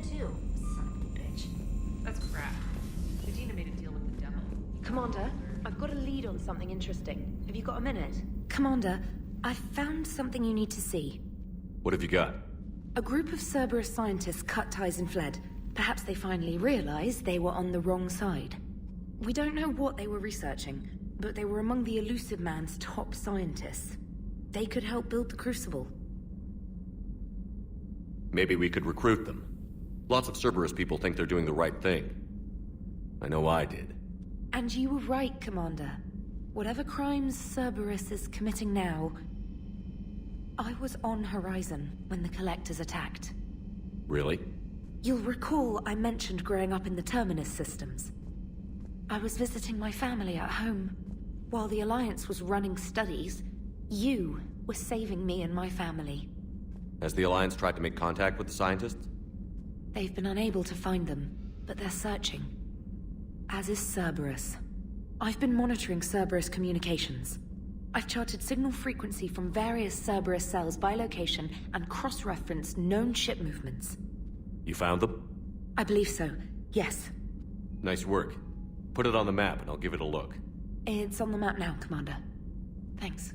in too, son of a bitch. That's crap. Medina made a deal with the devil. Commander, I've got a lead on something interesting. Have you got a minute? Commander, I've found something you need to see. What have you got? A group of Cerberus scientists cut ties and fled. Perhaps they finally realized they were on the wrong side. We don't know what they were researching, but they were among the Elusive Man's top scientists. They could help build the Crucible. Maybe we could recruit them. Lots of Cerberus people think they're doing the right thing. I know I did. And you were right, Commander. Whatever crimes Cerberus is committing now, I was on Horizon when the Collectors attacked. Really? You'll recall I mentioned growing up in the Terminus systems. I was visiting my family at home. While the Alliance was running studies, you were saving me and my family. Has the Alliance tried to make contact with the scientists? They've been unable to find them, but they're searching. As is Cerberus. I've been monitoring Cerberus communications. I've charted signal frequency from various Cerberus cells by location and cross-referenced known ship movements. You found them? I believe so, yes. Nice work. Put it on the map and I'll give it a look. It's on the map now, Commander. Thanks.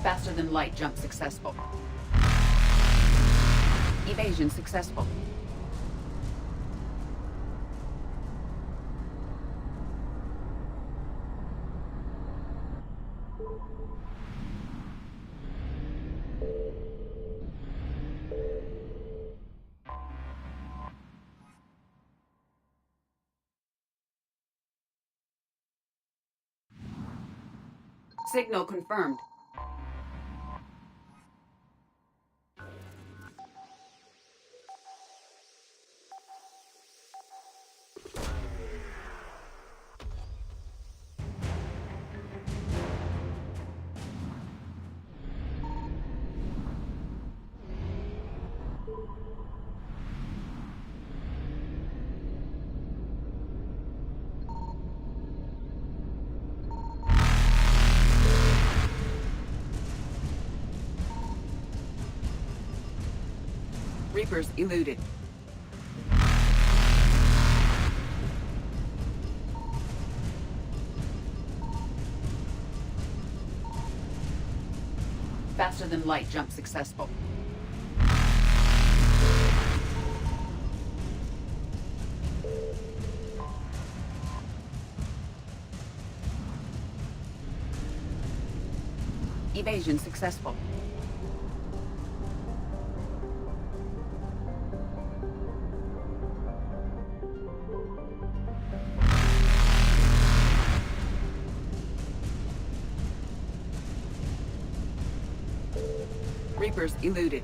Faster than light jump successful. Evasion successful. Signal confirmed. Reapers eluded. Faster than light jump successful. Evasion successful. Reapers eluded.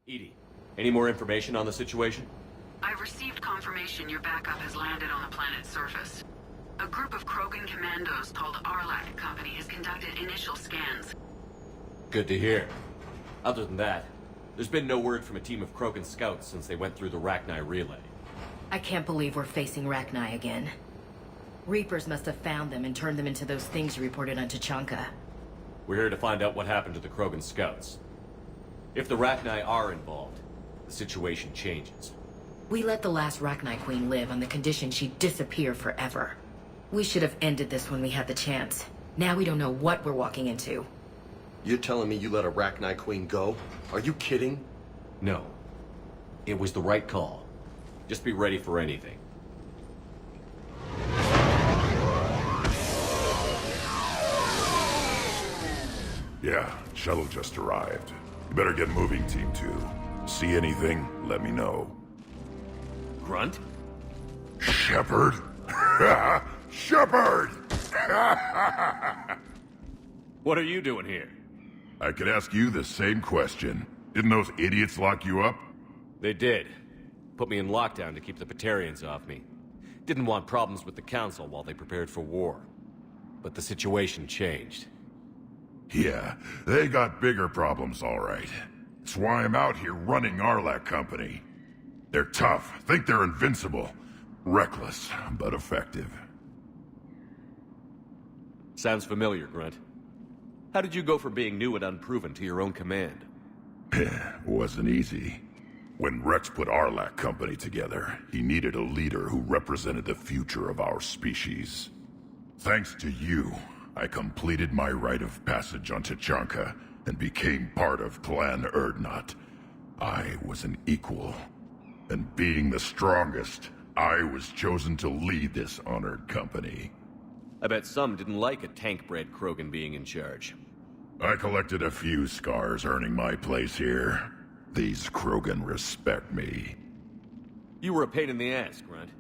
Edie, any more information on the situation? I've received confirmation your backup has landed on the planet's surface. A group of Krogan commandos called Arlac Company has conducted initial scans. Good to hear. Other than that, there's been no word from a team of Krogan scouts since they went through the Rachni relay. I can't believe we're facing Rachni again. Reapers must have found them and turned them into those things you reported on Tachanka. We're here to find out what happened to the Krogan scouts. If the Rachni are involved, the situation changes. We let the last Rachni Queen live on the condition she'd disappear forever. We should have ended this when we had the chance. Now we don't know what we're walking into. You're telling me you let a Rachni Queen go? Are you kidding? No. It was the right call. Just be ready for anything. Yeah, shuttle just arrived. You better get moving, Team 2. See anything, let me know. Grunt? Shepard? Shepard! What are you doing here? I could ask you the same question. Didn't those idiots lock you up? They did. Put me in lockdown to keep the Batarians off me. Didn't want problems with the Council while they prepared for war. But the situation changed. Yeah, they got bigger problems, all right. It's why I'm out here running Arlac Company. They're tough, think they're invincible. Reckless, but effective. Sounds familiar, Grunt. How did you go from being new and unproven to your own command? Wasn't easy. When Rex put Arlac Company together, he needed a leader who represented the future of our species. Thanks to you, I completed my rite of passage on Tachanka and became part of Clan Erdnot. I was an equal. And being the strongest, I was chosen to lead this honored company. I bet some didn't like a tank-bred Krogan being in charge. I collected a few scars earning my place here. These Krogan respect me. You were a pain in the ass, Grunt.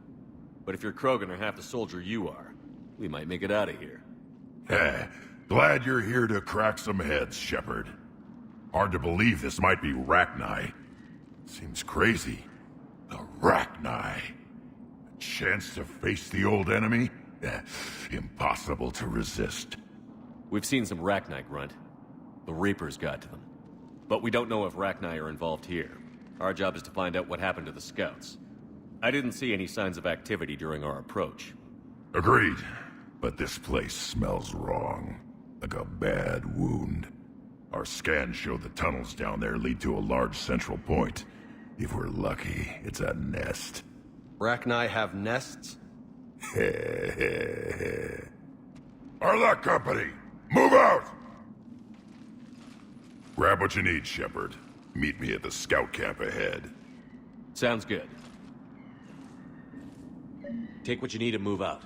But if you're Krogan or half the soldier you are, we might make it out of here. Heh, glad you're here to crack some heads, Shepard. Hard to believe this might be Rachni. Seems crazy. The Rachni. A chance to face the old enemy? Impossible to resist. We've seen some Rachni, Grunt. The Reapers got to them. But we don't know if Rachni are involved here. Our job is to find out what happened to the scouts. I didn't see any signs of activity during our approach. Agreed. But this place smells wrong. Like a bad wound. Our scans show the tunnels down there lead to a large central point. If we're lucky, it's a nest. Rachni have nests? Arlak Company, move out! Grab what you need, Shepard. Meet me at the scout camp ahead. Sounds good. Take what you need and move out.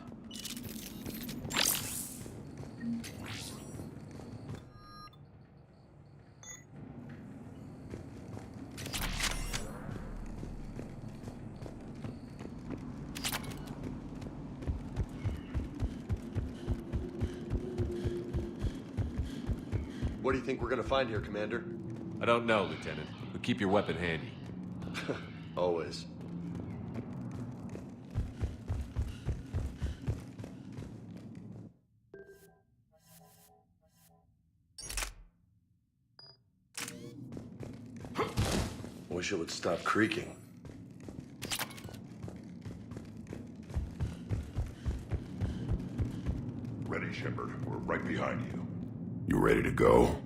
What do you think we're gonna find here, Commander? I don't know, Lieutenant, but keep your weapon handy. Always. Wish it would stop creaking. Ready, Shepard. We're right behind you. You ready to go?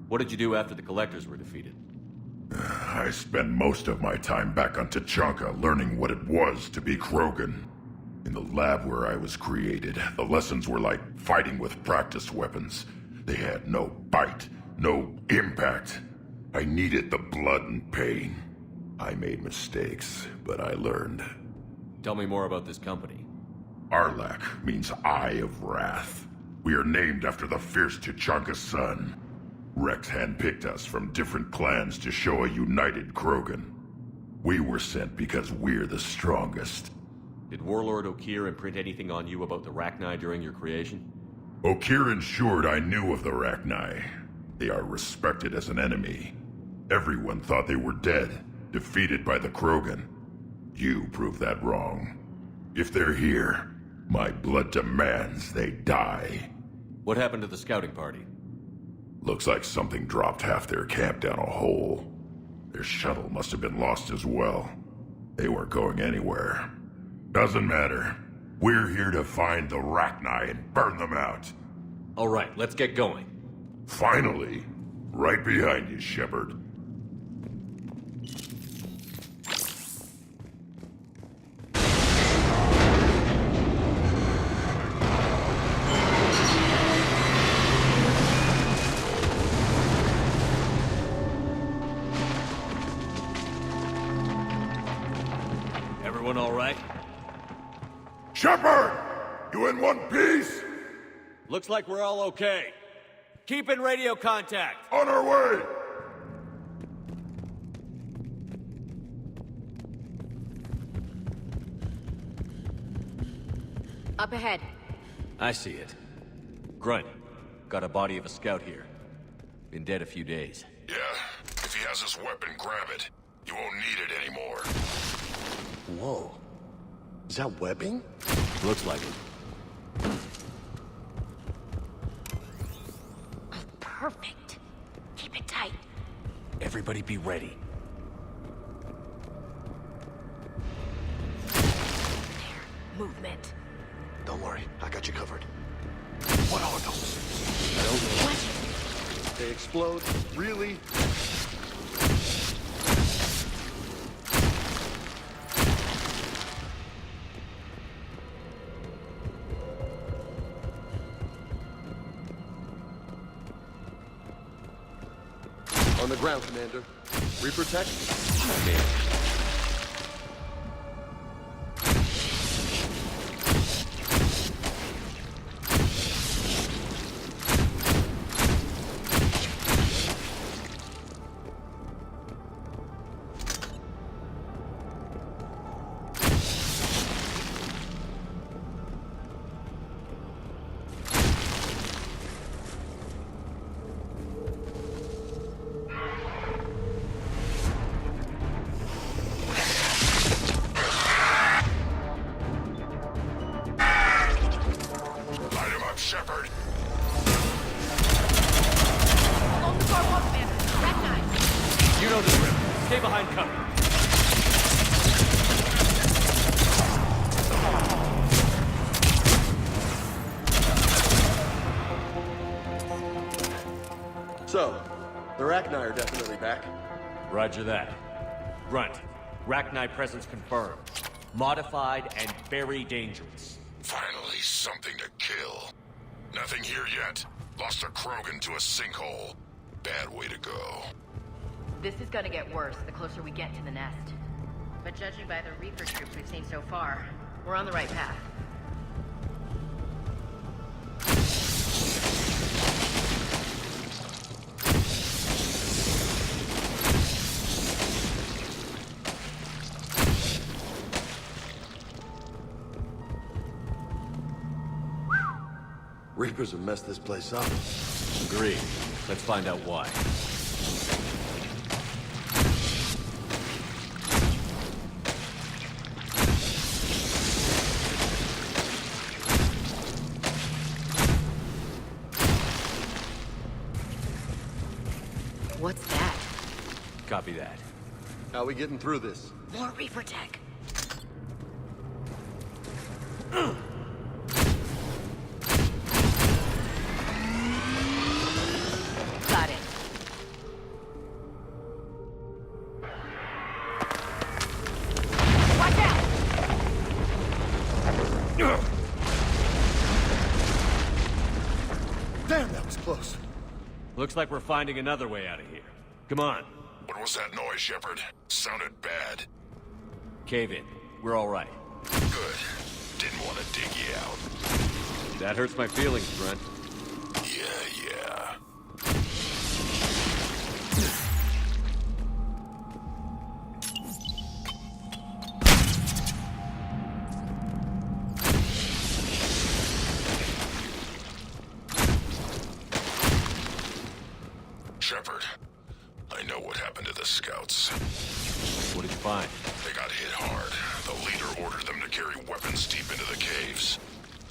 What did you do after the Collectors were defeated? I spent most of my time back on Tachanka learning what it was to be Krogan. In the lab where I was created, the lessons were like fighting with practice weapons. They had no bite, no impact. I needed the blood and pain. I made mistakes, but I learned. Tell me more about this company. Arlak means Eye of Wrath. We are named after the fierce Tachanka sun. Rex handpicked us from different clans to show a united Krogan. We were sent because we're the strongest. Did Warlord Okeer imprint anything on you about the Rachni during your creation? Okeer ensured I knew of the Rachni. They are respected as an enemy. Everyone thought they were dead, defeated by the Krogan. You proved that wrong. If they're here, my blood demands they die. What happened to the scouting party? Looks like something dropped half their camp down a hole. Their shuttle must have been lost as well. They weren't going anywhere. Doesn't matter. We're here to find the Rachni and burn them out. All right, let's get going. Finally. Right behind you, Shepard. Everyone all right? Shepard! You in one piece? Looks like we're all okay. Keep in radio contact. On our way! Up ahead. I see it. Grunt, got a body of a scout here. Been dead a few days. Yeah, if he has this weapon, grab it. You won't need it anymore. Whoa. Is that webbing? Looks like it. Perfect. Keep it tight. Everybody be ready. Movement. Don't worry, I got you covered. What are those? I don't know. They explode? Really? On the ground, Commander. Reaper tech? Stay behind cover. So, the Rachni are definitely back. Roger that. Grunt, Rachni presence confirmed. Modified and very dangerous. Finally, something to kill. Nothing here yet. Lost a Krogan to a sinkhole. Bad way to go. This is gonna get worse the closer we get to the nest. But judging by the Reaper troops we've seen so far, we're on the right path. Reapers have messed this place up. Agreed. Let's find out why. What's that? Copy that. How are we getting through this? More Reaper tech. Got it. Watch out! Damn, that was close. Looks like we're finding another way out of here. Come on. What was that noise, Shepard? Sounded bad. Cave in. We're all right. Good. Didn't want to dig you out. That hurts my feelings, Grunt. Yeah. Shepard, I know what happened to the scouts. What did you find? They got hit hard. The leader ordered them to carry weapons deep into the caves.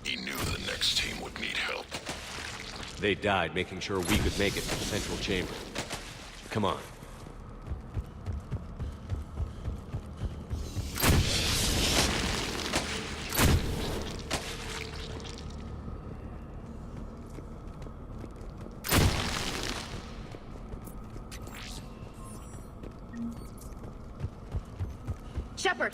He knew the next team would need help. They died making sure we could make it to the central chamber. Come on. Shepard!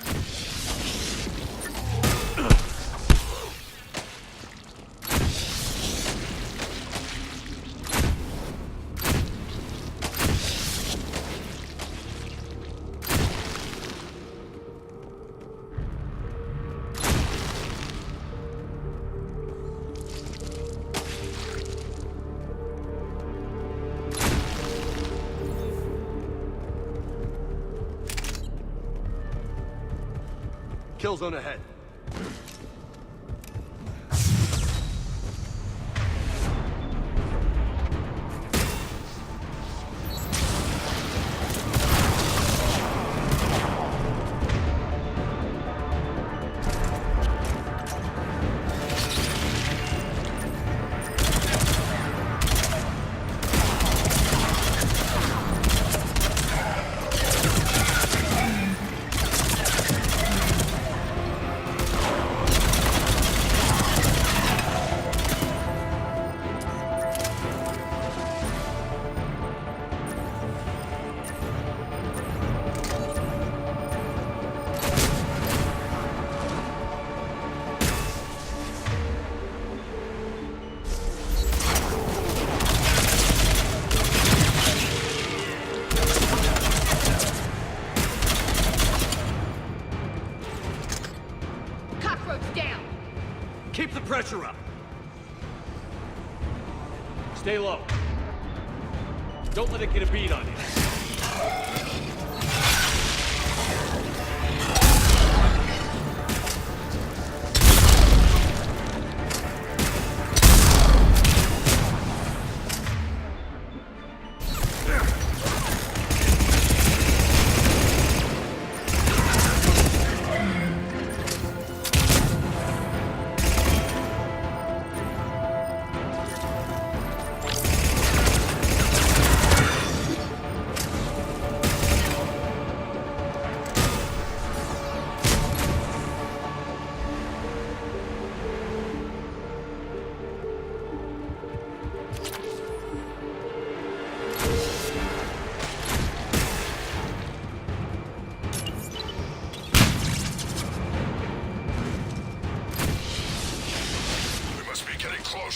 Kill zone ahead. Keep the pressure up. Stay low. Don't let it get a beat on you.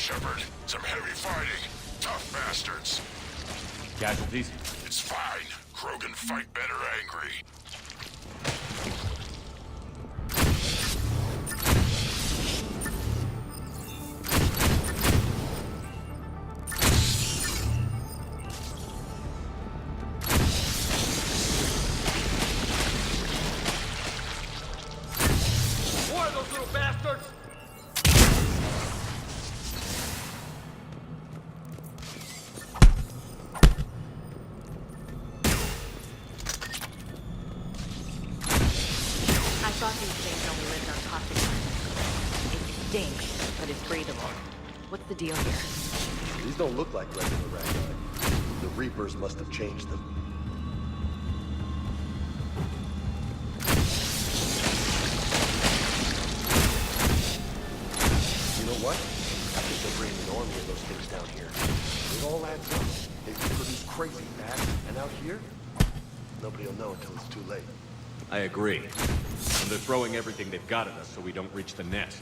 Shepard. Some heavy fighting. Tough bastards. Casualties? It's fine. Krogan fight better angry. More of those little bastards! I thought these things only lived on toxic plants. It stinks, but it's breathable. What's the deal here? These don't look like regular Ragnar. The Reapers must have changed them. You know what? I think they're bringing an army of those things down here. It all adds up. They produce crazy fast, and out here, nobody will know until it's too late. I agree. And they're throwing everything they've got at us so we don't reach the nest.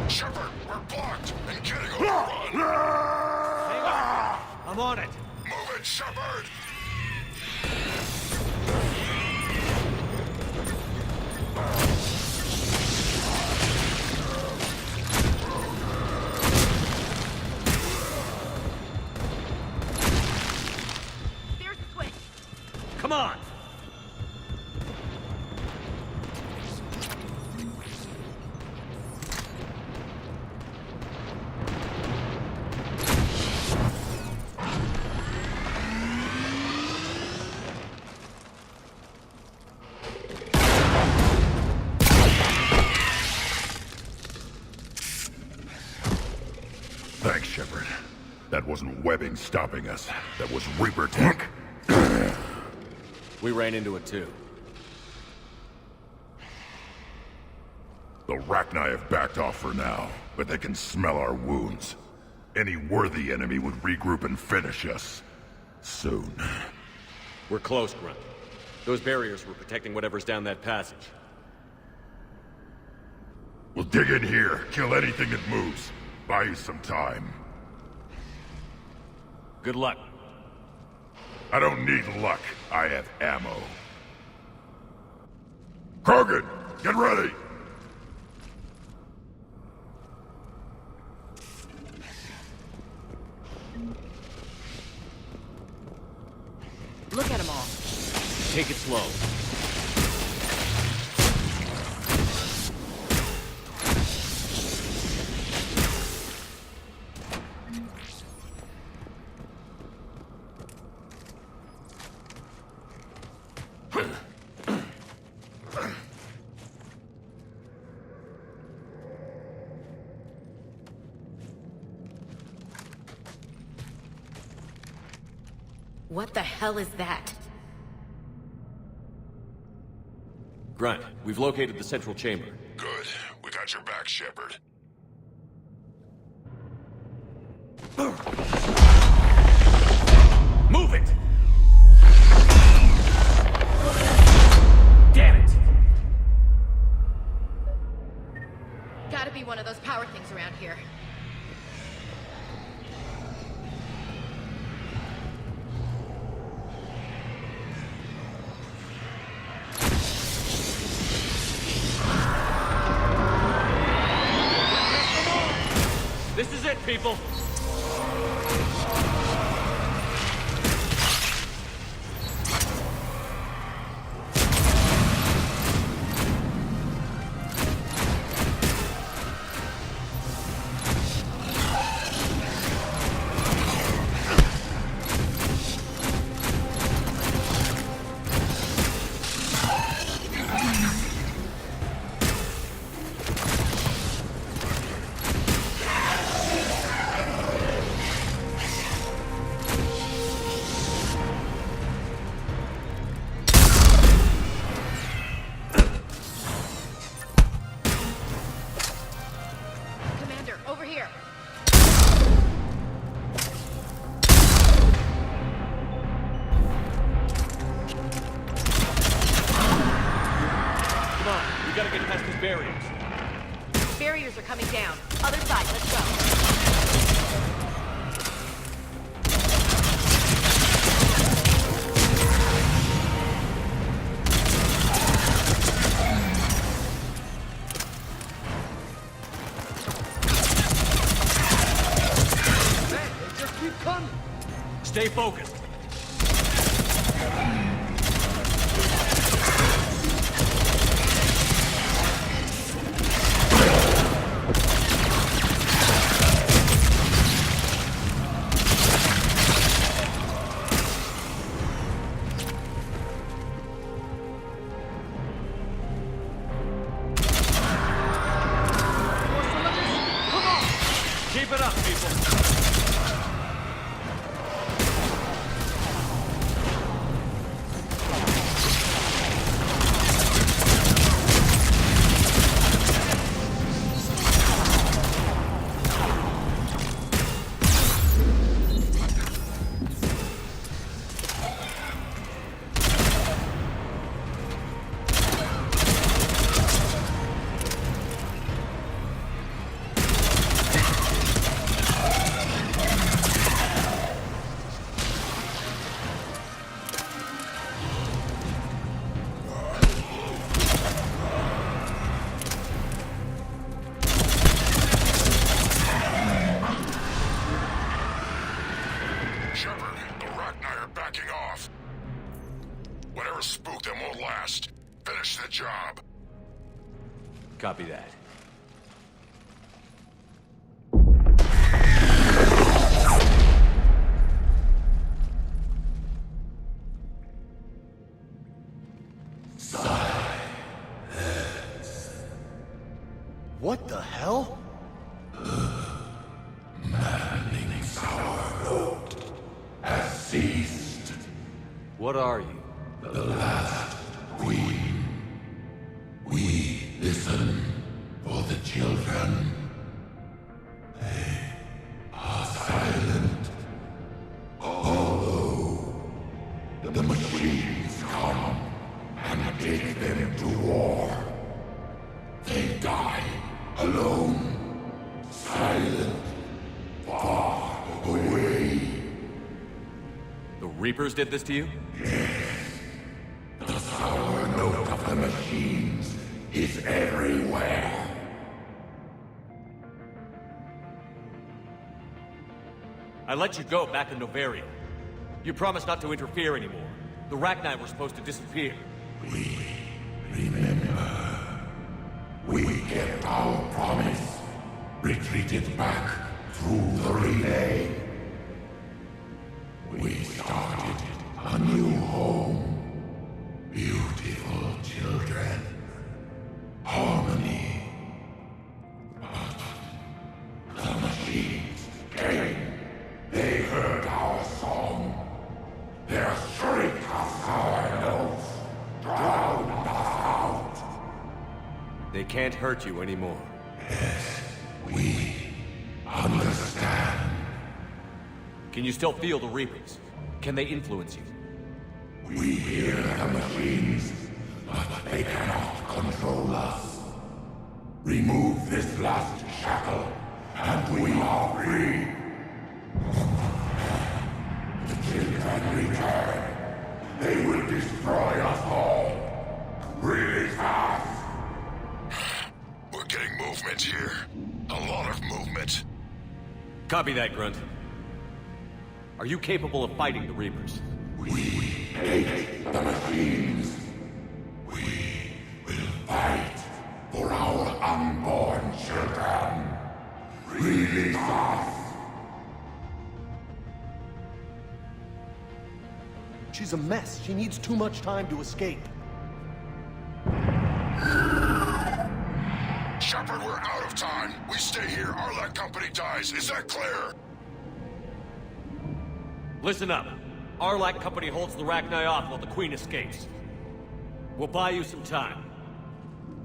Shepard, we're blocked and getting overrun. Hang on! I'm on it! Move it, Shepard! There's the switch. Come on! Thanks, Shepard. That wasn't webbing stopping us. That was Reaper tech. We ran into it too. The Rachni have backed off for now, but they can smell our wounds. Any worthy enemy would regroup and finish us. Soon. We're close, Grunt. Those barriers were protecting whatever's down that passage. We'll dig in here, kill anything that moves. Buy you some time. Good luck. I don't need luck. I have ammo. Krogan, get ready! Look at them all. Take it slow. What the hell is that? Grunt, we've located the central chamber. Good. We got your back, Shepard. Move it! Damn it! Gotta be one of those power things around here. This is it, people! Stay focused. Keep it up, people. Shepard, the Rachni are backing off. Whatever spooked them won't last. Finish the job. Copy that. What the hell? Ceased. What are you? The last queen. We listen for the children. They are silent. Although the machines come and take them to war, they die alone, silent, far away. The Reapers did this to you? The sour note of the machines is everywhere. I let you go back in Novaria. You promised not to interfere anymore. The Rachni were supposed to disappear. We remember. We kept our promise. Retreated back through the relay. We started a new home. Beautiful children. Harmony. But the machines came. They heard our song. Their shriek of sour notes drowned us out. They can't hurt you anymore. Yes, we understand. Can you still feel the Reapers? Can they influence you? We hear the machines, but they cannot control us. Remove this last shackle, and we are free. The children return. They will destroy us all. Really fast. We're getting movement here. A lot of movement. Copy that, Grunt. Are you capable of fighting the Reapers? We hate the machines. We will fight for our unborn children. Release us. She's a mess. She needs too much time to escape. Shepard, we're out of time. We stay here, Arlac Company dies. Is that clear? Listen up. Arlac Company holds the Rachni off while the Queen escapes. We'll buy you some time.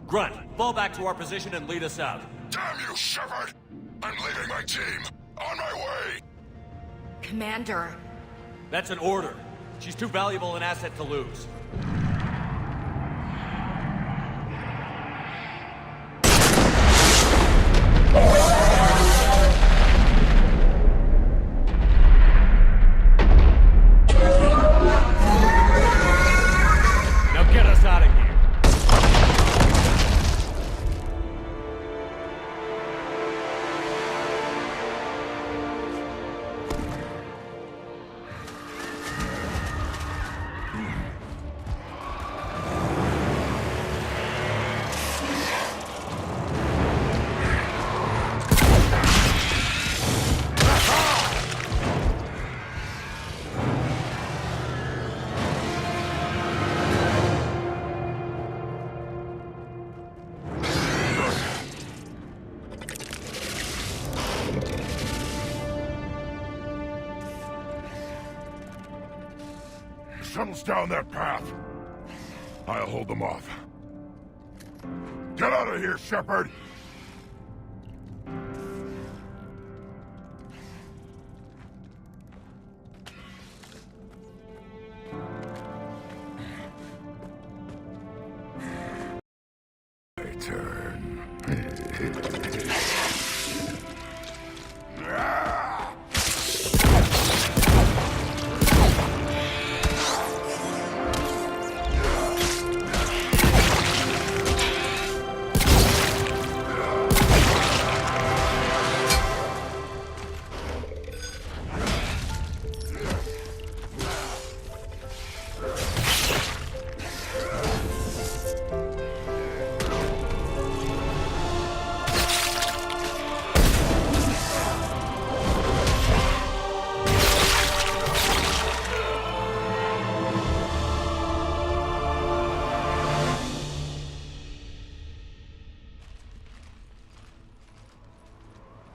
Grunt, fall back to our position and lead us out. Damn you, Shepard! I'm leaving my team. On my way. Commander. That's an order. She's too valuable an asset to lose. Now get us out of here. shuttles down that path. I'll hold them off. Get out of here, Shepard! My turn.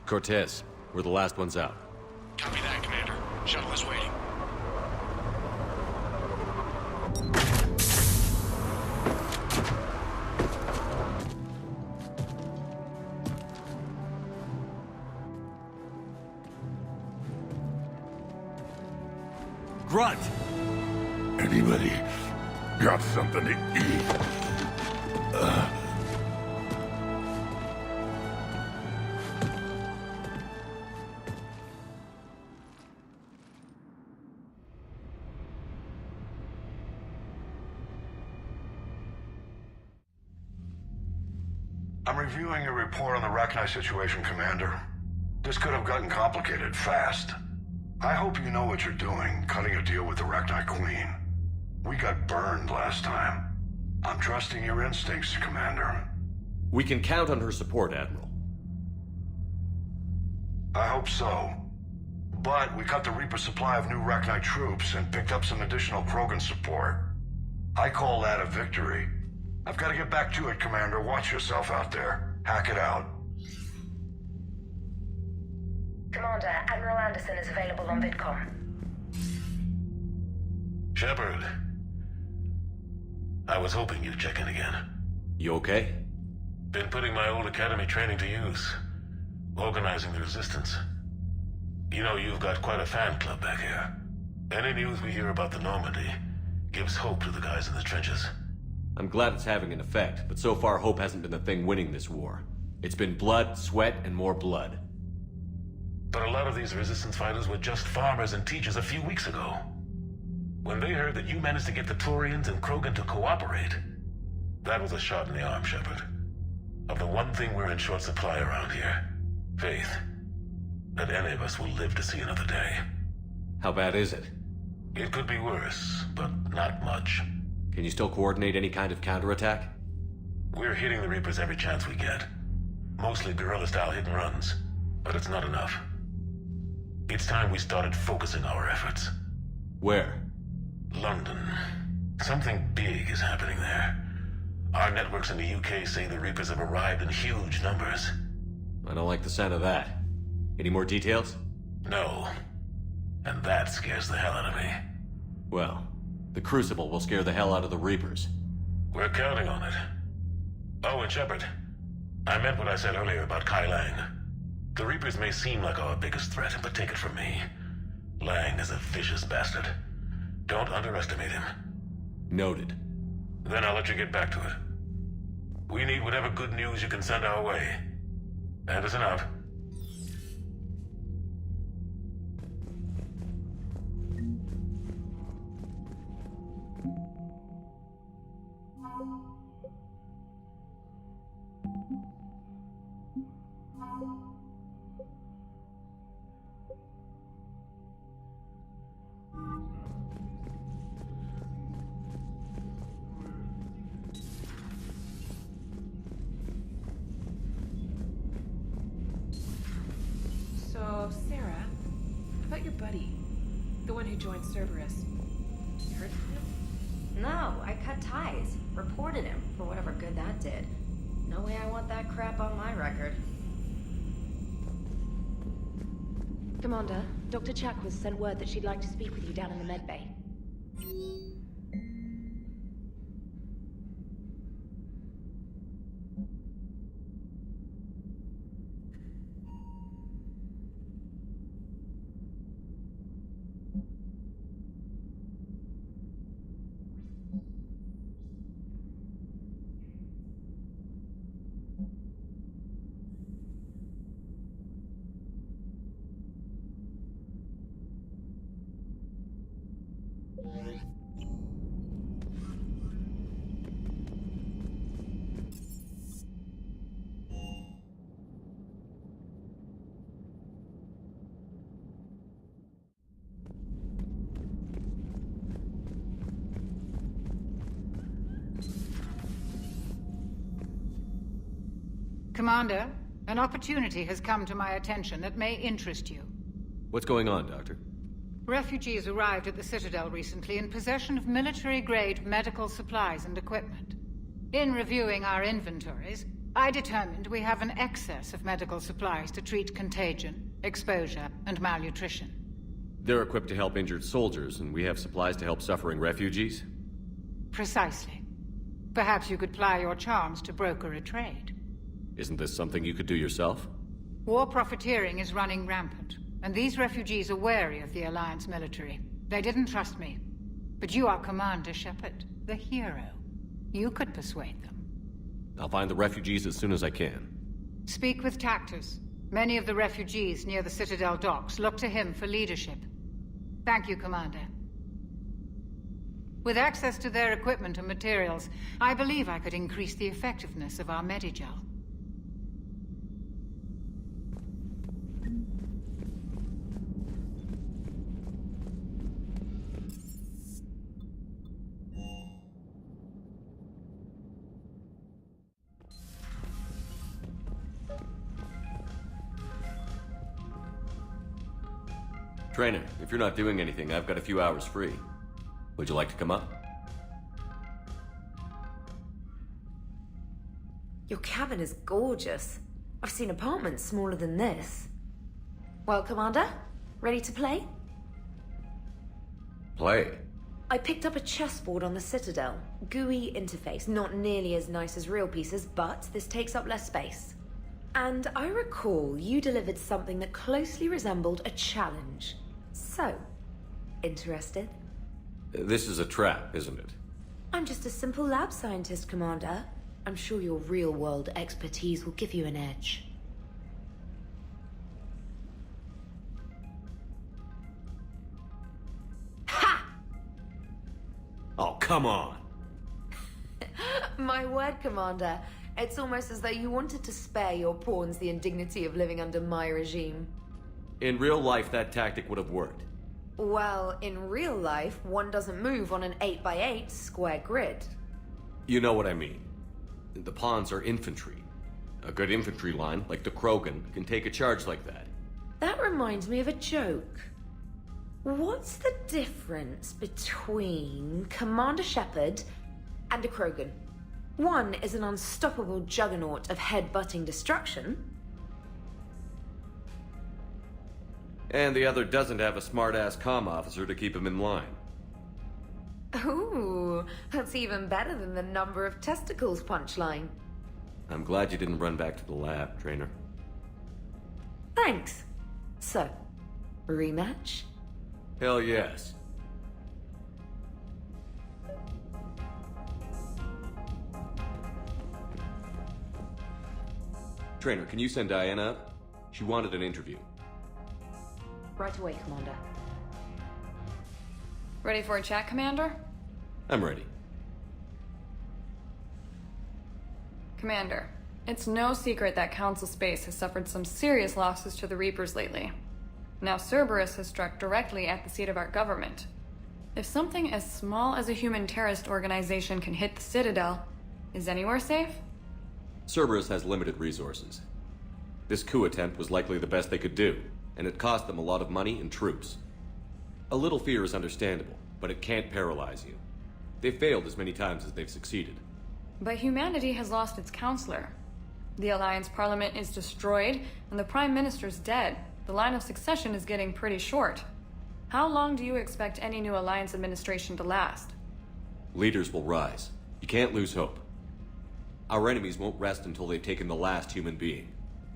Cortez, we're the last ones out. Copy that, Commander. Shuttle is waiting. Grunt! Anybody got something to eat? I'm reviewing your report on the Rachni situation, Commander. This could have gotten complicated fast. I hope you know what you're doing, cutting a deal with the Rachni Queen. We got burned last time. I'm trusting your instincts, Commander. We can count on her support, Admiral. I hope so. But we cut the Reaper supply of new Rachni troops and picked up some additional Krogan support. I call that a victory. I've got to get back to it, Commander. Watch yourself out there. Hack it out. Commander, Admiral Anderson is available on VidCom. Shepard. I was hoping you'd check in again. You okay? Been putting my old academy training to use. Organizing the resistance. You know, you've got quite a fan club back here. Any news we hear about the Normandy gives hope to the guys in the trenches. I'm glad it's having an effect, but so far hope hasn't been the thing winning this war. It's been blood, sweat, and more blood. But a lot of these resistance fighters were just farmers and teachers a few weeks ago. When they heard that you managed to get the Turians and Krogan to cooperate, that was a shot in the arm, Shepard. Of the one thing we're in short supply around here, faith. That any of us will live to see another day. How bad is it? It could be worse, but not much. Can you still coordinate any kind of counterattack? We're hitting the Reapers every chance we get. Mostly guerrilla-style hit-and-runs, but it's not enough. It's time we started focusing our efforts. Where? London. Something big is happening there. Our networks in the UK say the Reapers have arrived in huge numbers. I don't like the sound of that. Any more details? No. And that scares the hell out of me. Well, the Crucible will scare the hell out of the Reapers. We're counting on it. Oh, and Shepard, I meant what I said earlier about Kai Lang. The Reapers may seem like our biggest threat, but take it from me. Lang is a vicious bastard. Don't underestimate him. Noted. Then I'll let you get back to it. We need whatever good news you can send our way. Anderson out. So, Sarah, about your buddy, the one who joined Cerberus. You heard from him? No, I cut ties. Reported him, for whatever good that did. No way I want that crap on my record. Commander, Dr. Chakwas sent word that she'd like to speak with you down in the medbay. Commander, an opportunity has come to my attention that may interest you. What's going on, Doctor? Refugees arrived at the Citadel recently in possession of military-grade medical supplies and equipment. In reviewing our inventories, I determined we have an excess of medical supplies to treat contagion, exposure, and malnutrition. They're equipped to help injured soldiers, and we have supplies to help suffering refugees? Precisely. Perhaps you could ply your charms to broker a trade. Isn't this something you could do yourself? War profiteering is running rampant, and these refugees are wary of the Alliance military. They didn't trust me. But you are Commander Shepard, the hero. You could persuade them. I'll find the refugees as soon as I can. Speak with Tactus. Many of the refugees near the Citadel docks look to him for leadership. Thank you, Commander. With access to their equipment and materials, I believe I could increase the effectiveness of our Medigel. Trainer, if you're not doing anything, I've got a few hours free. Would you like to come up? Your cabin is gorgeous. I've seen apartments smaller than this. Well, Commander, ready to play? Play? I picked up a chessboard on the Citadel. GUI interface, not nearly as nice as real pieces, but this takes up less space. And I recall you delivered something that closely resembled a challenge. So, interested? This is a trap, isn't it? I'm just a simple lab scientist, Commander. I'm sure your real-world expertise will give you an edge. Ha! Oh, come on! My word, Commander. It's almost as though you wanted to spare your pawns the indignity of living under my regime. In real life, that tactic would have worked. Well, in real life, one doesn't move on an 8x8 square grid. You know what I mean. The pawns are infantry. A good infantry line, like the Krogan, can take a charge like that. That reminds me of a joke. What's the difference between Commander Shepard and a Krogan? One is an unstoppable juggernaut of head-butting destruction. And the other doesn't have a smart-ass comm officer to keep him in line. Ooh, that's even better than the number of testicles punchline. I'm glad you didn't run back to the lab, Trainer. Thanks. So, rematch? Hell yes. Trainer, can you send Diana up? She wanted an interview. Right away, Commander. Ready for a chat, Commander? I'm ready. Commander, it's no secret that Council Space has suffered some serious losses to the Reapers lately. Now Cerberus has struck directly at the seat of our government. If something as small as a human terrorist organization can hit the Citadel, is anywhere safe? Cerberus has limited resources. This coup attempt was likely the best they could do, and it cost them a lot of money and troops. A little fear is understandable, but it can't paralyze you. They've failed as many times as they've succeeded. But humanity has lost its counselor. The Alliance Parliament is destroyed, and the Prime Minister's dead. The line of succession is getting pretty short. How long do you expect any new Alliance administration to last? Leaders will rise. You can't lose hope. Our enemies won't rest until they've taken the last human being.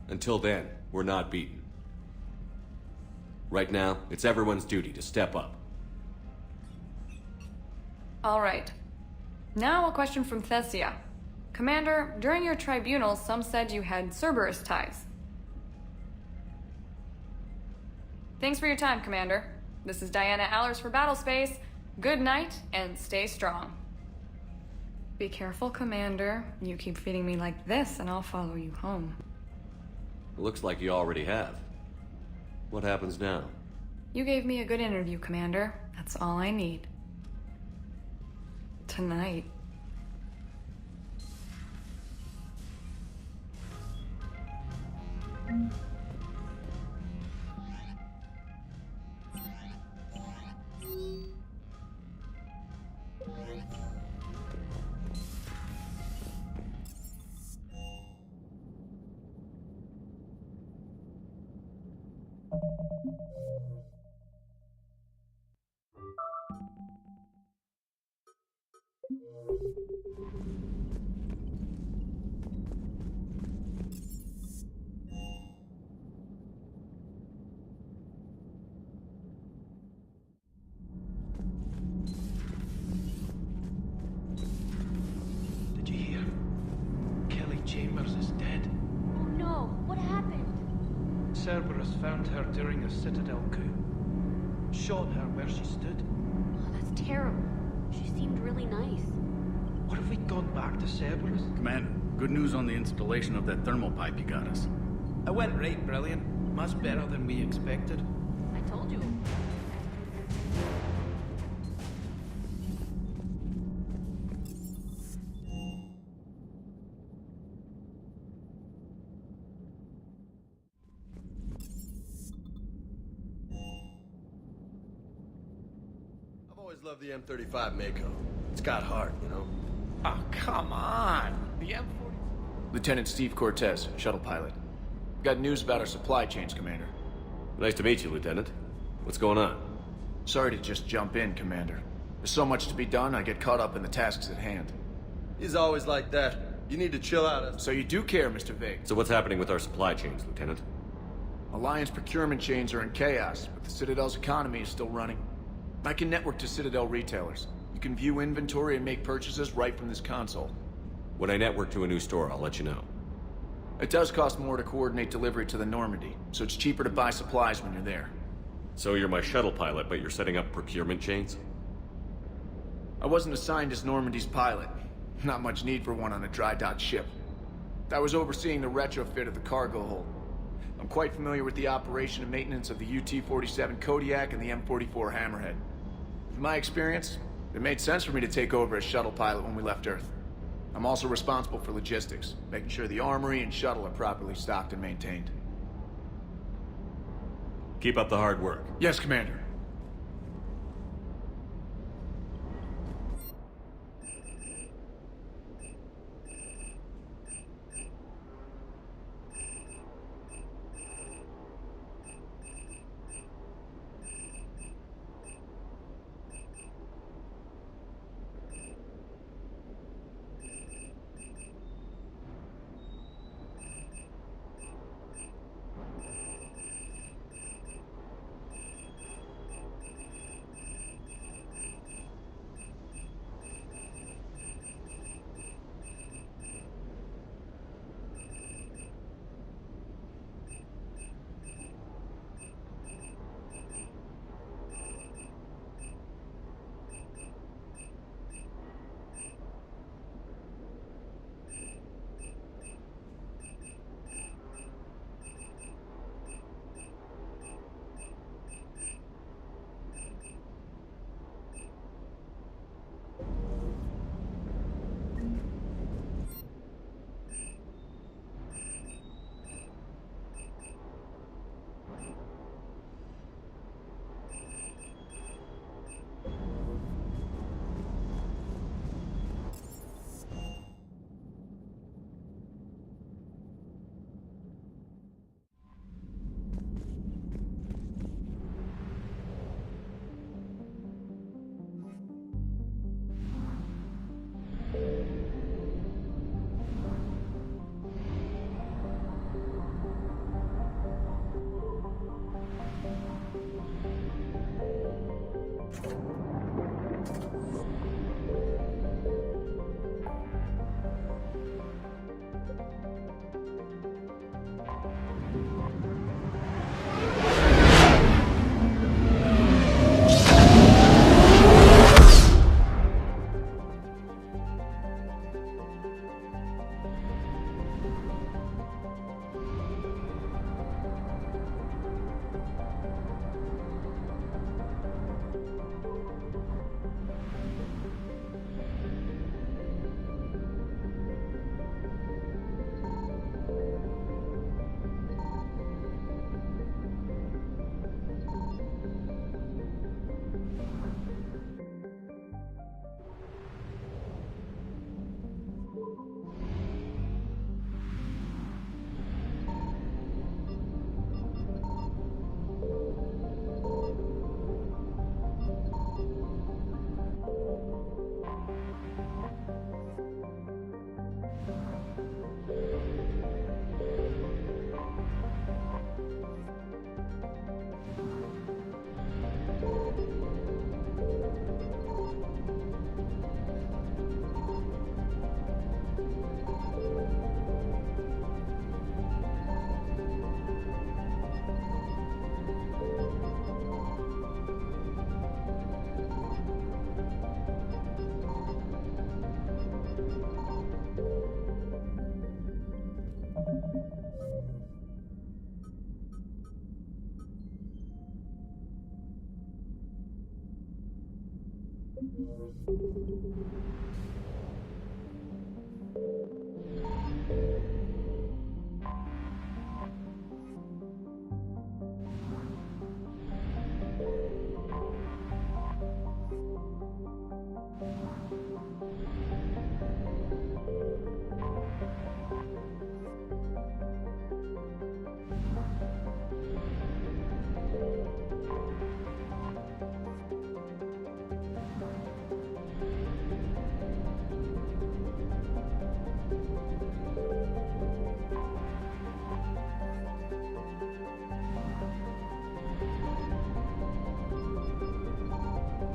Until then, we're not beaten. Right now, it's everyone's duty to step up. All right. Now a question from Thessia. Commander, during your tribunal, some said you had Cerberus ties. Thanks for your time, Commander. This is Diana Allers for Battlespace. Good night, and stay strong. Be careful, Commander. You keep feeding me like this, and I'll follow you home. Looks like you already have. What happens now? You gave me a good interview, Commander. That's all I need. Tonight. Did you hear? Kelly Chambers is dead. Oh no, what happened? Cerberus found her during a Citadel coup. Shot her where she stood. Oh, that's terrible. She seemed really nice. What if we'd gone back to Cerberus? Commander, good news on the installation of that thermal pipe you got us. It went right brilliant. Much better than we expected. I told you. I've always loved the M35 Mako. It's got heart, you know? Oh, come on! The M40... Lieutenant Steve Cortez, shuttle pilot. Got news about our supply chains, Commander. Nice to meet you, Lieutenant. What's going on? Sorry to just jump in, Commander. There's so much to be done, I get caught up in the tasks at hand. He's always like that. You need to chill out. So you do care, Mr. Vig. So what's happening with our supply chains, Lieutenant? Alliance procurement chains are in chaos, but the Citadel's economy is still running. I can network to Citadel retailers. You can view inventory and make purchases right from this console. When I network to a new store, I'll let you know. It does cost more to coordinate delivery to the Normandy, so it's cheaper to buy supplies when you're there. So you're my shuttle pilot, but you're setting up procurement chains? I wasn't assigned as Normandy's pilot. Not much need for one on a dry dock ship. I was overseeing the retrofit of the cargo hold. I'm quite familiar with the operation and maintenance of the UT-47 Kodiak and the M44 Hammerhead. With my experience, it made sense for me to take over as shuttle pilot when we left Earth. I'm also responsible for logistics, making sure the armory and shuttle are properly stocked and maintained. Keep up the hard work. Yes, Commander.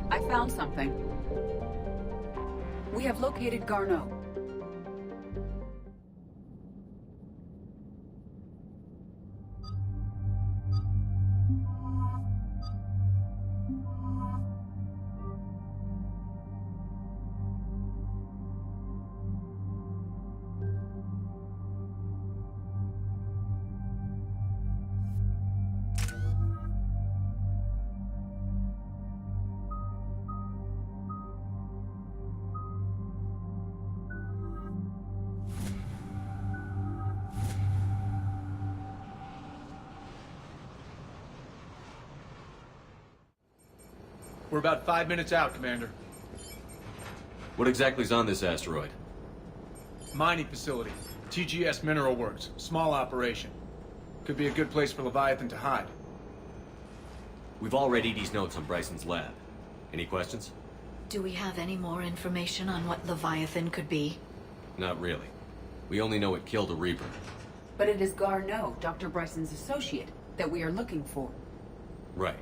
I found something. We have located Garno. We're about 5 minutes out, Commander. What exactly is on this asteroid? Mining facility. TGS Mineral Works. Small operation. Could be a good place for Leviathan to hide. We've all read Edie's notes on Bryson's lab. Any questions? Do we have any more information on what Leviathan could be? Not really. We only know it killed a Reaper. But it is Garno, Dr. Bryson's associate, that we are looking for. Right.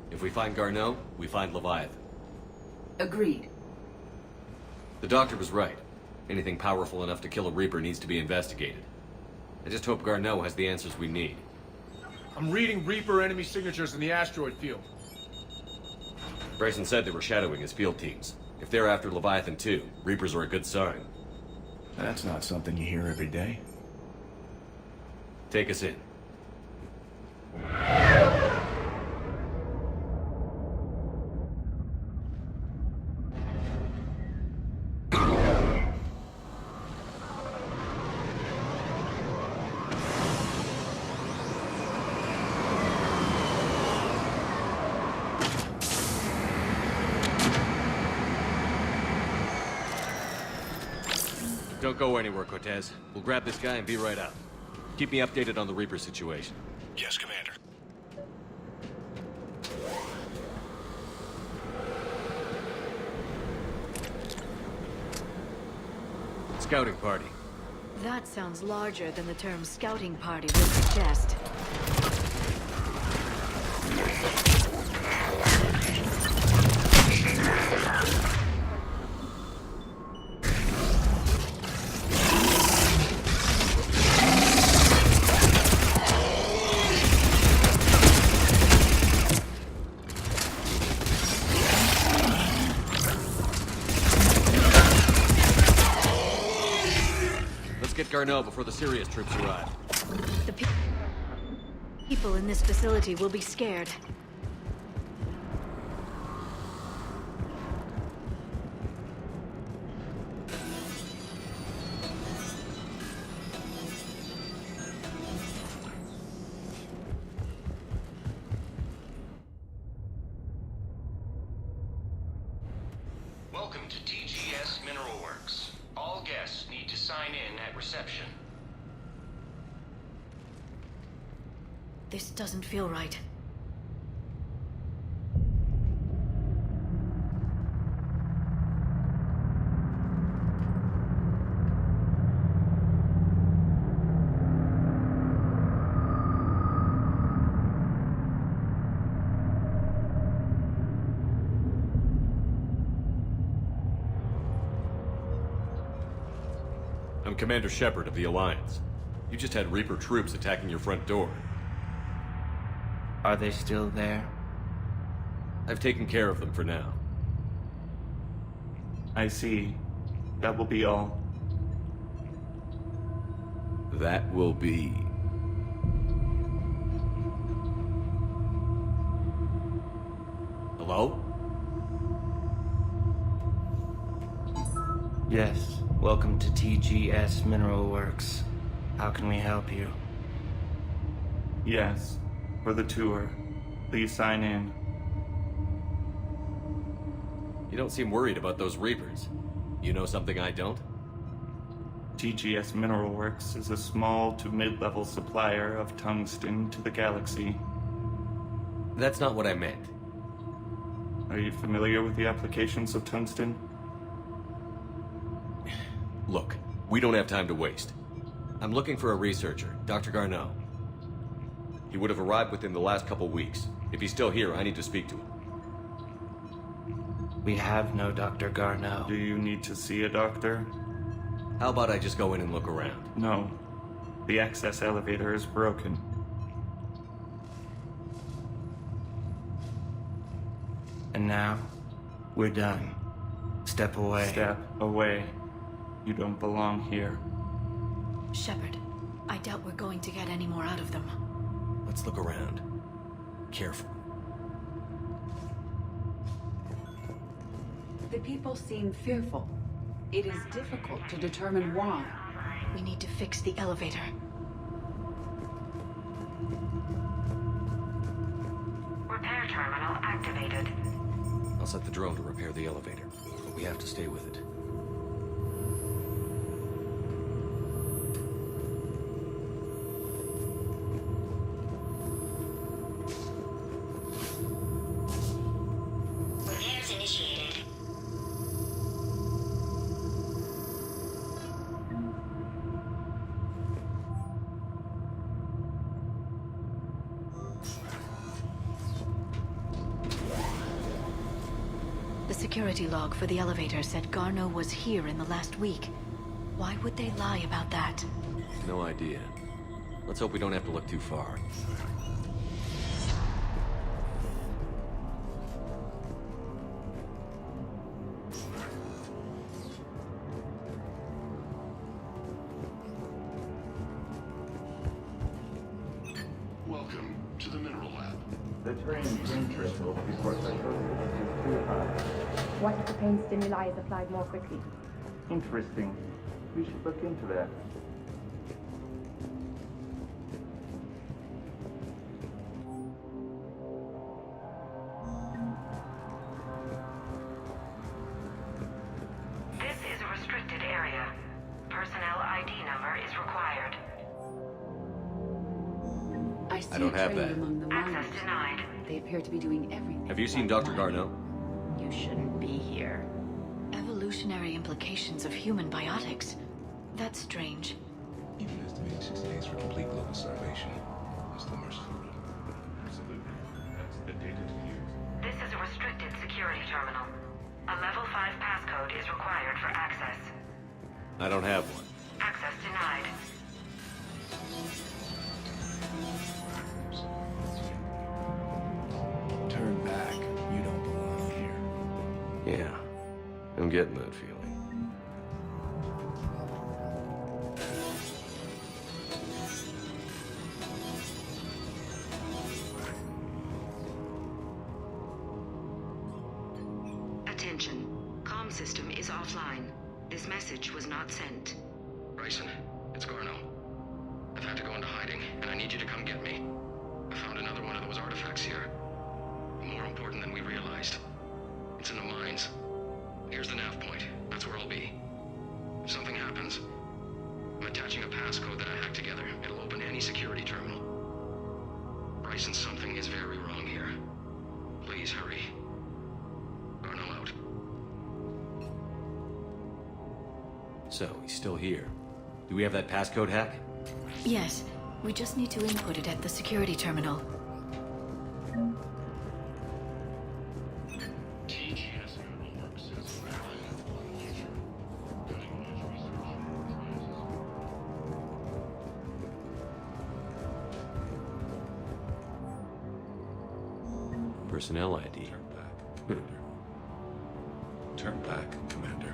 If we find Garno, we find Leviathan. Agreed. The doctor was right. Anything powerful enough to kill a Reaper needs to be investigated. I just hope Garno has the answers we need. I'm reading Reaper enemy signatures in the asteroid field. Bryson said they were shadowing his field teams. If they're after Leviathan too, Reapers are a good sign. That's not something you hear every day. Take us in. Don't go anywhere, Cortez. We'll grab this guy and be right out. Keep me updated on the Reaper situation. Yes, Commander. Scouting party. That sounds larger than the term scouting party would suggest. Get Garno before the serious troops arrive. The people in this facility will be scared. Welcome to TGS Mineral Works. All guests need to sign in at reception. This doesn't feel right. I'm Commander Shepard of the Alliance. You just had Reaper troops attacking your front door. Are they still there? I've taken care of them for now. I see. That will be all. That will be... Hello? Yes, welcome to TGS Mineral Works. How can we help you? Yes, for the tour. Please sign in. You don't seem worried about those Reapers. You know something I don't? TGS Mineral Works is a small to mid-level supplier of tungsten to the galaxy. That's not what I meant. Are you familiar with the applications of tungsten? Look, we don't have time to waste. I'm looking for a researcher, Dr. Garno. He would have arrived within the last couple weeks. If he's still here, I need to speak to him. We have no Dr. Garno. Do you need to see a doctor? How about I just go in and look around? No. The access elevator is broken. And now, we're done. Step away. Step away. You don't belong here. Shepard, I doubt we're going to get any more out of them. Let's look around. Careful. The people seem fearful. It is difficult to determine why. We need to fix the elevator. Repair terminal activated. I'll set the drone to repair the elevator, but we have to stay with it. Repairs initiated. The security log for the elevator said Garno was here in the last week. Why would they lie about that? No idea. Let's hope we don't have to look too far. Welcome to the Mineral Lab. The terrain is interesting before psychosis is too high. What if the pain stimuli is applied more quickly? Interesting. We should look into that. This is a restricted area. Personnel ID number is required. I see I don't a have trail that. among the miners. Access denied. They appear to be doing everything. Have you seen Dr. Garno? You shouldn't be here. Evolutionary implications of human biotics. That's strange. Even estimating 6 days for complete global starvation. That's the merciful. Absolutely. That's the data to use. This is a restricted security terminal. A level 5 passcode is required for access. I don't have one. Access denied. Turn back. You don't belong here. Yeah, I'm getting that feeling. Attention. Comm system is offline. This message was not sent. Bryson, it's Garno. I've had to go into hiding, and I need you to come get me. I found another one of those artifacts here. More important than we realized. It's in the mines. Here's the nav point. That's where I'll be. If something happens, I'm attaching a passcode that I hacked together. It'll open any security terminal. Bryson, something is very wrong here. Please hurry. Garno out. So, he's still here. Do we have that passcode hack? Yes, we just need to input it at the security terminal. TGS Mineral Works is Personnel ID. Turn back, Commander.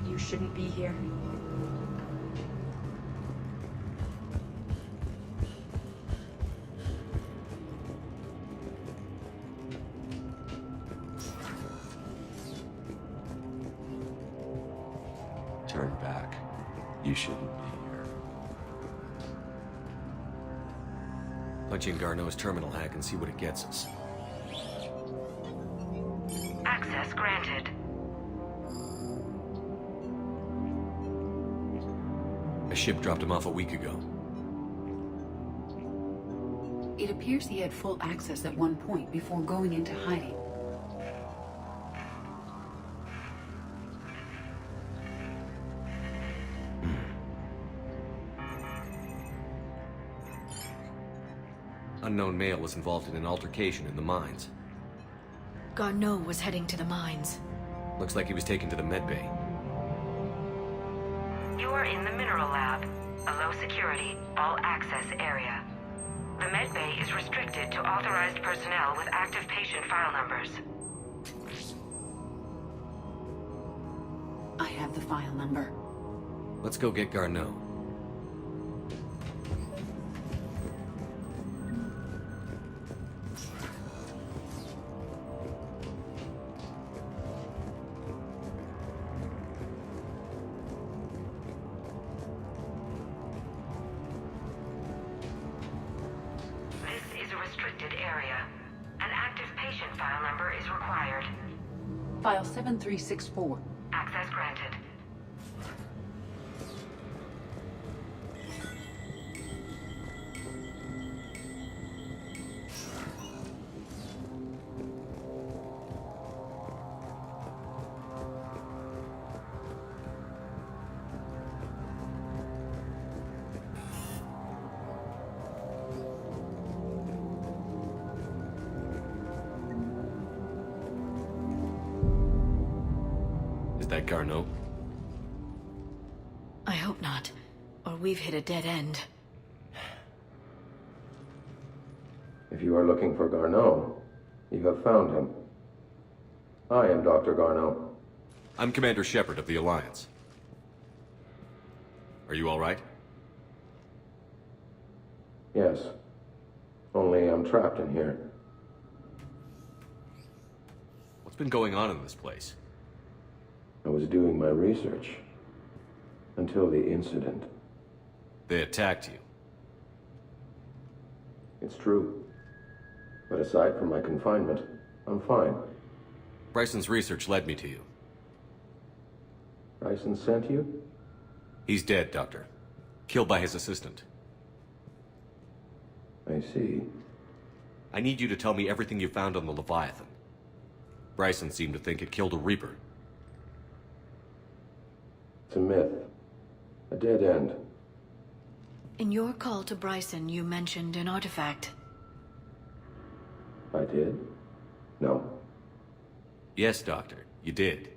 You shouldn't be here. You shouldn't be here. Punch in Garno's terminal hack and see what it gets us. Access granted. A ship dropped him off a week ago. It appears he had full access at one point before going into hiding. Unknown male was involved in an altercation in the mines. Garno was heading to the mines. Looks like he was taken to the medbay. You are in the mineral lab, a low security, all access area. The medbay is restricted to authorized personnel with active patient file numbers. I have the file number. Let's go get Garno. This is a restricted area. An active patient file number is required. File 7364. Access granted. Is that Garno? I hope not. Or we've hit a dead end. If you are looking for Garno, you have found him. I am Dr. Garno. I'm Commander Shepard of the Alliance. Are you all right? Yes. Only I'm trapped in here. What's been going on in this place? I was doing my research. Until the incident. They attacked you. It's true. But aside from my confinement, I'm fine. Bryson's research led me to you. Bryson sent you? He's dead, Doctor. Killed by his assistant. I see. I need you to tell me everything you found on the Leviathan. Bryson seemed to think it killed a Reaper. It's a myth. A dead end. In your call to Bryson, you mentioned an artifact. I did? No. Yes, Doctor, you did.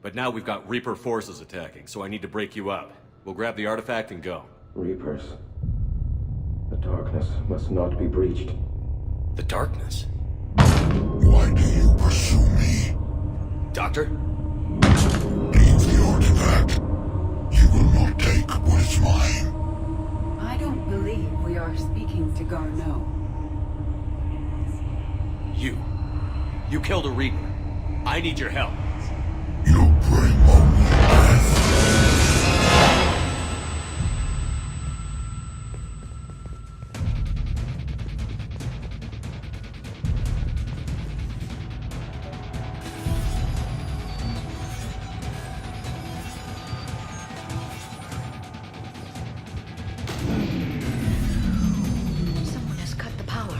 But now we've got Reaper forces attacking, so I need to break you up. We'll grab the artifact and go. Reapers. The darkness must not be breached. The darkness? Why do you pursue me? Doctor? Leave the artifact. You will not take what is mine. I don't believe we are speaking to Garno. You killed a Reaper. I need your help. You bring only death. Someone has cut the power.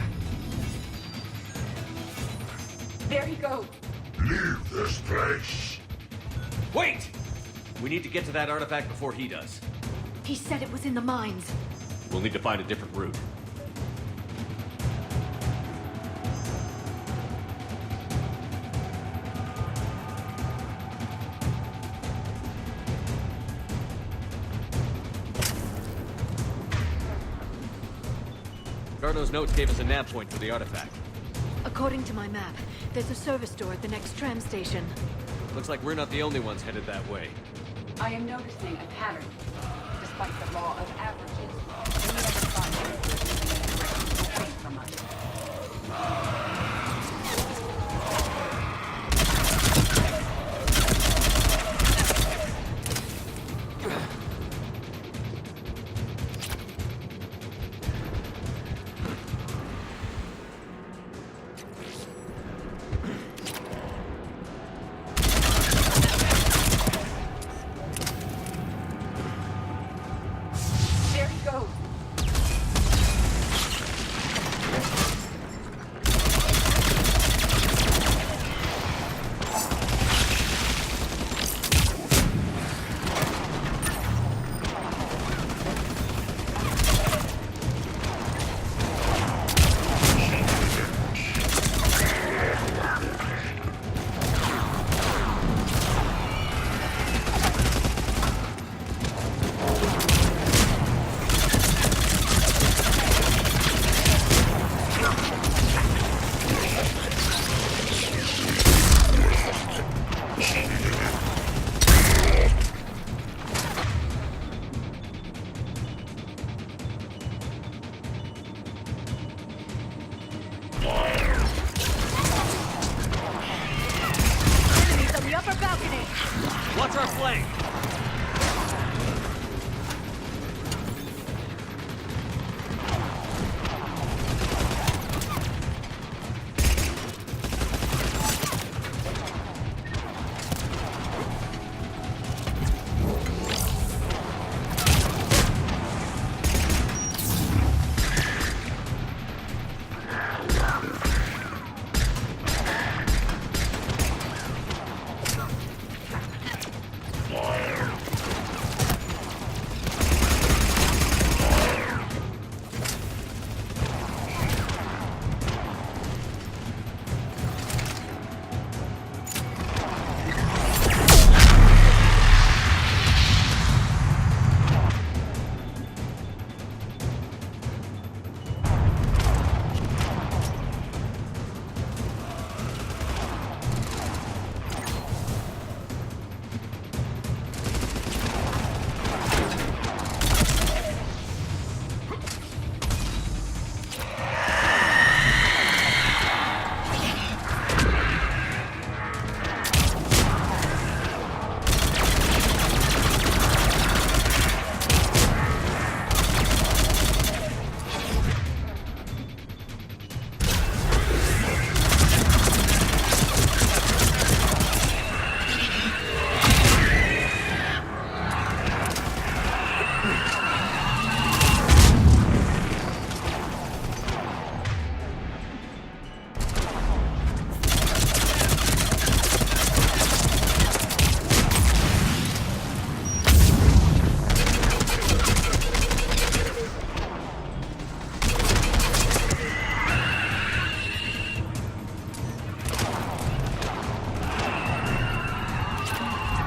There he goes. Leave this place. Wait! We need to get to that artifact before he does. He said it was in the mines. We'll need to find a different route. Garno's notes gave us a nav point for the artifact. According to my map, there's a service door at the next tram station. Looks like we're not the only ones headed that way. I am noticing a pattern. Despite the law of averages, any other side is away from us. upper balcony! Watch our flank!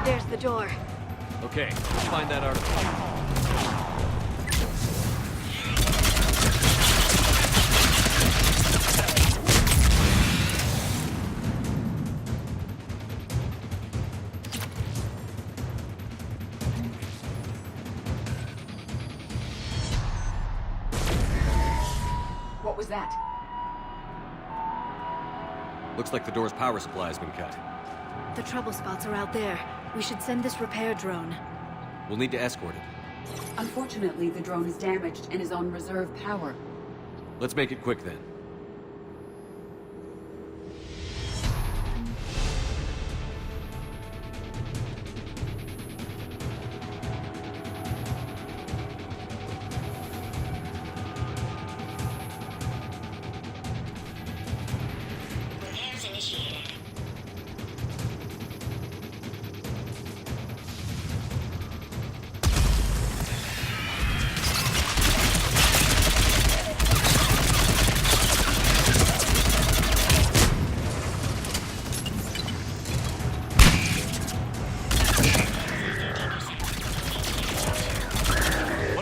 There's the door. Okay, let's find that artifact. What was that? Looks like the door's power supply has been cut. The trouble spots are out there. We should send this repair drone. We'll need to escort it. Unfortunately, the drone is damaged and is on reserve power. Let's make it quick then.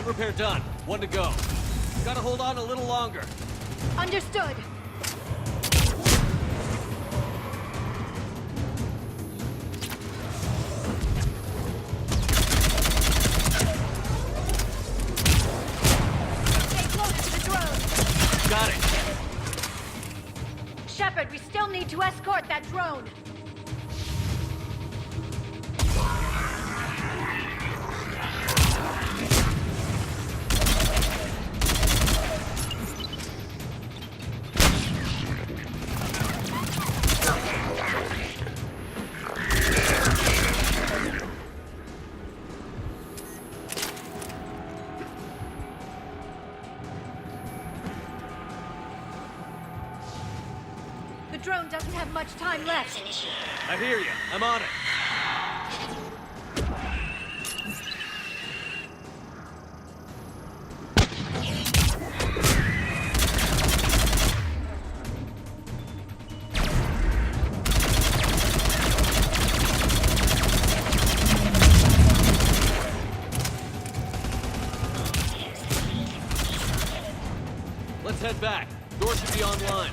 Repair done. One to go. Gotta hold on a little longer. Understood. Stay close to the drone. Got it. Shepard, we still need to escort that drone. The drone doesn't have much time left. I hear you. I'm on it. Let's head back. Door should be online.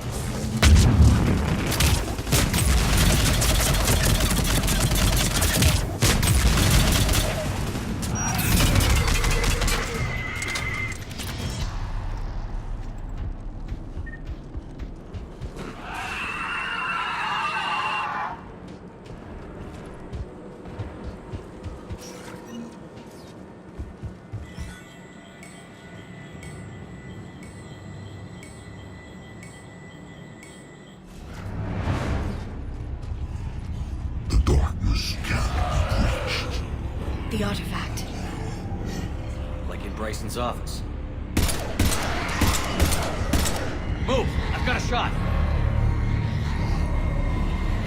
The artifact. Like in Bryson's office. Move! I've got a shot!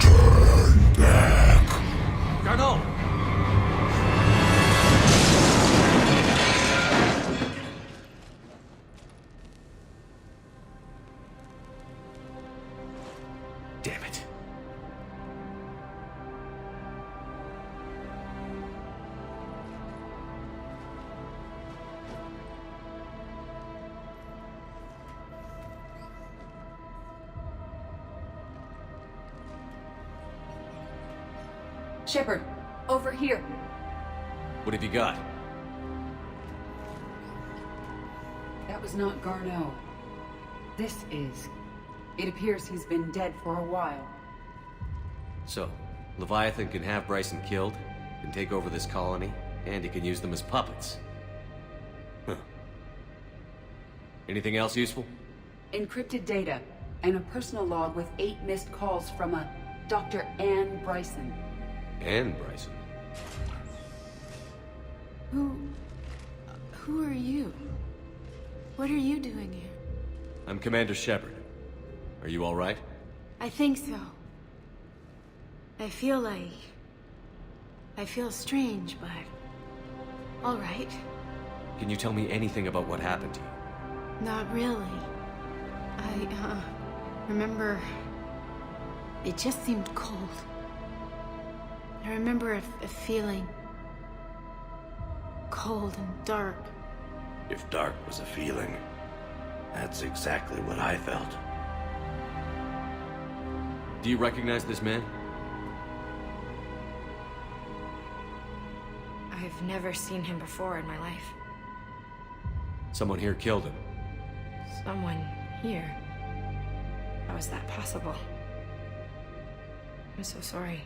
Turn back! Garno! Damn it. Shepard, over here. What have you got? That was not Garno. This is. It appears he's been dead for a while. So, Leviathan can have Bryson killed, can take over this colony, and he can use them as puppets. Huh. Anything else useful? Encrypted data, and a personal log with 8 missed calls from a Dr. Ann Bryson. Ann Bryson? Who are you? What are you doing here? I'm Commander Shepard. Are you all right? I think so. I feel strange, but... all right. Can you tell me anything about what happened to you? Not really. I remember... it just seemed cold. I remember a feeling... cold and dark. If dark was a feeling, that's exactly what I felt. Do you recognize this man? I've never seen him before in my life. Someone here killed him. Someone here? How is that possible? I'm so sorry.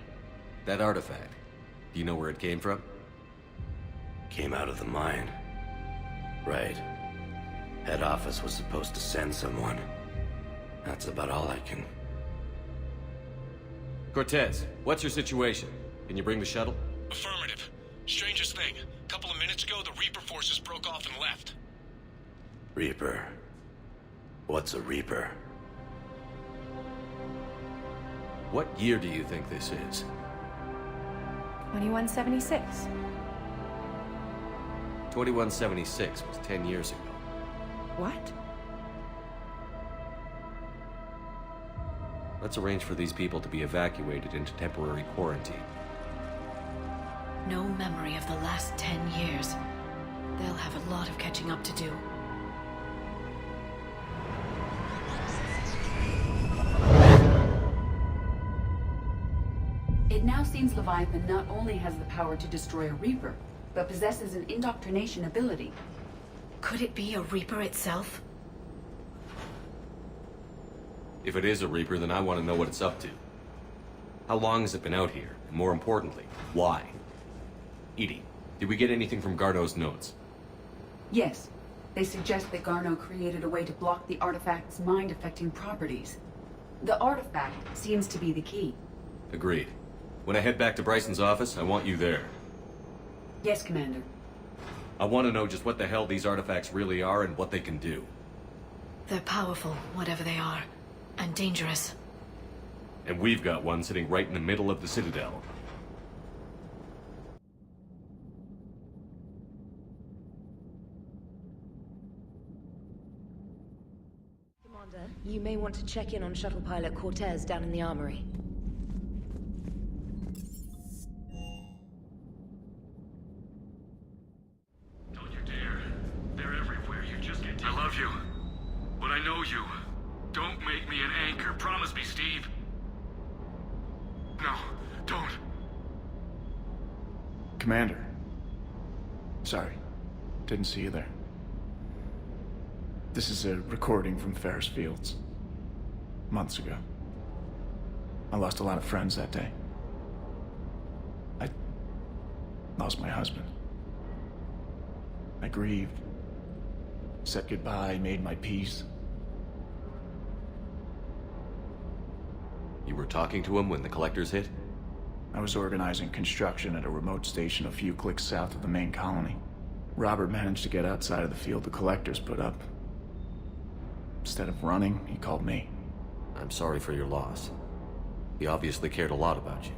That artifact, do you know where it came from? Came out of the mine. Right. Head office was supposed to send someone. That's about all I can... Cortez, what's your situation? Can you bring the shuttle? Affirmative. Strangest thing. A couple of minutes ago, the Reaper forces broke off and left. Reaper? What's a Reaper? What year do you think this is? 2176. 2176 was 10 years ago. What? Let's arrange for these people to be evacuated into temporary quarantine. No memory of the last 10 years. They'll have a lot of catching up to do. It now seems Leviathan not only has the power to destroy a Reaper, but possesses an indoctrination ability. Could it be a Reaper itself? If it is a Reaper, then I want to know what it's up to. How long has it been out here? And more importantly, why? Edie, did we get anything from Garno's notes? Yes. They suggest that Garno created a way to block the artifact's mind-affecting properties. The artifact seems to be the key. Agreed. When I head back to Bryson's office, I want you there. Yes, Commander. I want to know just what the hell these artifacts really are and what they can do. They're powerful, whatever they are. And dangerous. And we've got one sitting right in the middle of the Citadel. Commander, you may want to check in on shuttle pilot Cortez down in the armory. Don't you dare. They're everywhere. You just get... I love you. But I know you. Don't make me an anchor. Promise me, Steve. No, don't. Commander. Sorry. Didn't see you there. This is a recording from Ferris Fields. Months ago. I lost a lot of friends that day. I lost my husband. I grieved. Said goodbye, made my peace. You were talking to him when the collectors hit? I was organizing construction at a remote station a few clicks south of the main colony. Robert managed to get outside of the field the collectors put up. Instead of running, he called me. I'm sorry for your loss. He obviously cared a lot about you.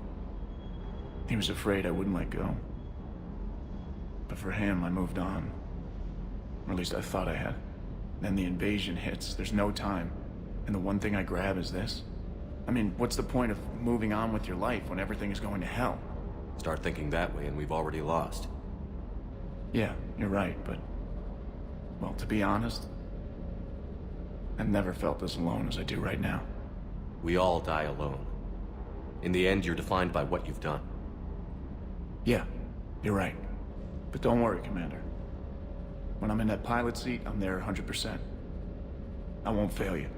He was afraid I wouldn't let go. But for him, I moved on. Or at least I thought I had. Then the invasion hits, there's no time. And the one thing I grab is this. I mean, what's the point of moving on with your life when everything is going to hell? Start thinking that way and we've already lost. Yeah, you're right, but... well, to be honest, I've never felt as alone as I do right now. We all die alone. In the end, you're defined by what you've done. Yeah, you're right. But don't worry, Commander. When I'm in that pilot seat, I'm there 100%. I won't fail you.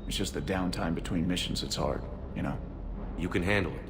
It's just the downtime between missions that's hard, you know? You can handle it.